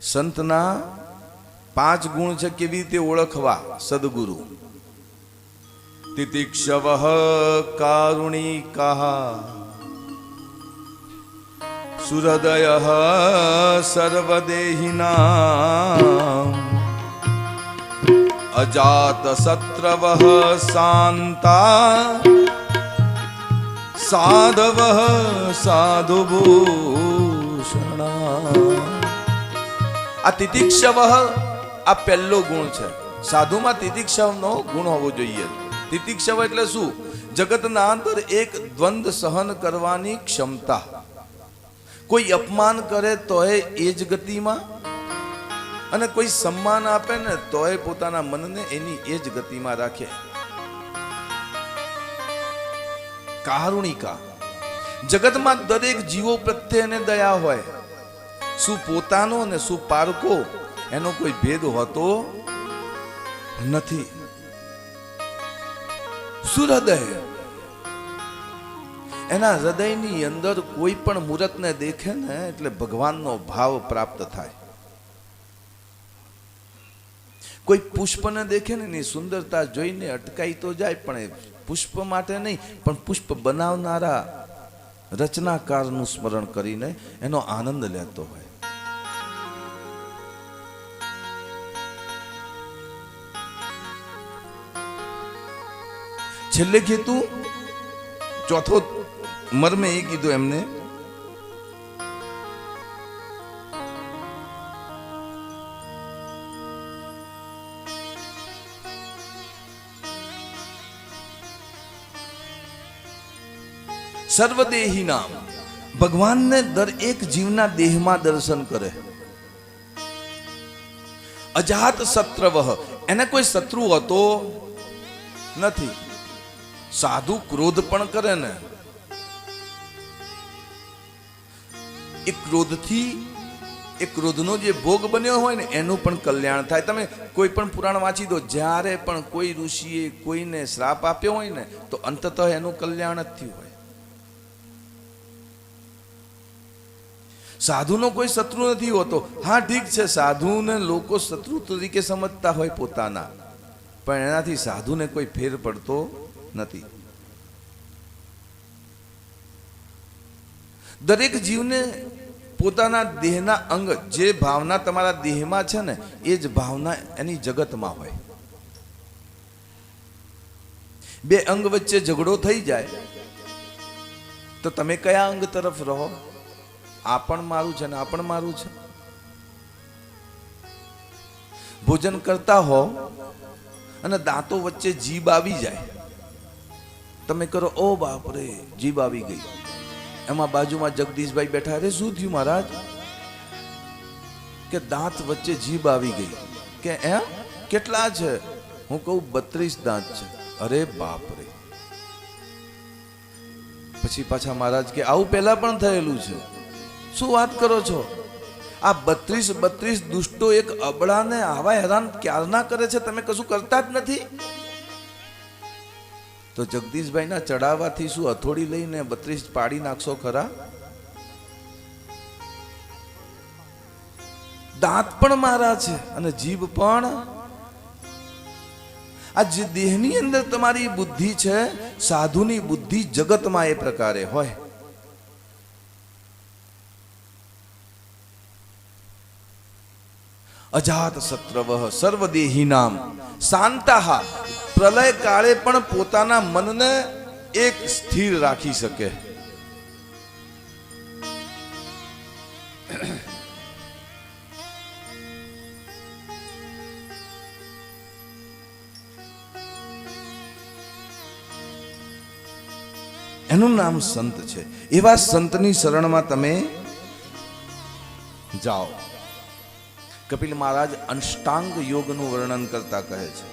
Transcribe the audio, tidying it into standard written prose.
સંતના 5 ગુણ છે, કેવી રીતે ઓળખવા? સદગુરુ. તિતિક્ષવઃ કારુણિકઃ સુહૃદયઃ સર્વદેહિનાં અજાતશત્રવઃ શાન્તા સાધવઃ સાધુભૂષણા. આ તિતિક્ષવ આ પહેલો ગુણ છે. સાધુમાં તિતિક્ષવનો ગુણ હોવો જોઈએ. તિતિક્ષવ એટલે શું? જગતના અંદર એક દ્વંદ સહન કરવાની ક્ષમતા. કોઈ અપમાન કરે તોય એ જ ગતિમાં, અને કોઈ સન્માન આપે ને તોય પોતાના મનને એની એ જ ગતિમાં રાખે. કારુણિકા. જગતમાં દરેક જીવો પ્રત્યે એને દયા હોય. શું પોતાનો અને શું પારકો એનો કોઈ ભેદ હોતો નથી. સુહૃદય. એના હૃદયની અંદર કોઈ પણ મૂર્તને દેખે ને એટલે ભગવાનનો ભાવ પ્રાપ્ત થાય. કોઈ પુષ્પને દેખે ને એની સુંદરતા જોઈને અટકાઈ તો જાય, પણ પુષ્પ માટે નહીં, પણ પુષ્પ બનાવનારા રચનાકારનું સ્મરણ કરીને એનો આનંદ લેતો હોય. છેલ્લે કીધું, ચોથો મર્મે એ કીધું એમને, સર્વદેહી નામ. ભગવાનને દરેક જીવના દેહમાં દર્શન કરે. અજાત શત્રવઃ. એને કોઈ શત્રુ હતો નથી. સાધુ ક્રોધ પણ કરે ને, એ ક્રોધથી એ ક્રોધનો જે ભોગ બન્યો હોય ને એનું પણ કલ્યાણ થાય. તમે કોઈ પણ પુરાણ વાંચી દો, જ્યારે પણ કોઈ ઋષિએ કોઈને શ્રાપ આપ્યો હોય ને તો અંતતઃ એનું કલ્યાણ જ થયું હોય. સાધુનો કોઈ શત્રુ નથી હોતો. હા ઠીક છે, સાધુને લોકો શત્રુ તરીકે સમજતા હોય પોતાના, પણ એનાથી સાધુને કોઈ ફેર પડતો નથી. દરેક જીવને પોતાના દેહના અંગ, જે ભાવના તમારા દેહમાં છે ને એ જ ભાવના એની જગતમાં હોય. બે અંગ વચ્ચે ઝઘડો થઈ જાય તો તમે કયા અંગ તરફ રહો? આ પણ મારું છે ને આ પણ મારું છે. ભોજન કરતા હો અને દાંતો વચ્ચે જીભ આવી જાય, તમે કરો ઓ બાપ રે જીભ આવી ગઈ. એમાં બાજુમાં જગદીશભાઈ બેઠા, અરે શું થયું મહારાજ? કે દાંત વચ્ચે જીભ આવી ગઈ. કે એમ કેટલા છે? હું કહું 32 દાંત છે. અરે બાપ રે. પછી પાછા મહારાજ કે આવું પહેલા પણ થયેલું છે. શું વાત કરો છો? આ 32 દુષ્ટો એક અબળાને આવા હેરાન ક્યારના કરે છે, તમે કશું કરતા જ નથી. તો જગદીશભાઈના ચડાવવાથી શું હથોડી લઈને 32 પાડી નાખશો ખરા? દાંત પણ મારા છે અને જીભ પણ. આ જે દેહની અંદર તમારી બુદ્ધિ છે, સાધુની બુદ્ધિ જગતમાં એ પ્રકારે હોય. અજાત શત્રવઃ સર્વદેહી નામ શાંતાઃ. પ્રલય કાળે પણ પોતાના મનને એક સ્થિર રાખી શકે. એનું નામ સંત છે. એવા સંતની શરણમાં તમે જાઓ. કપિલ મહારાજ અષ્ટાંગ યોગનું વર્ણન કરતા કહે છે,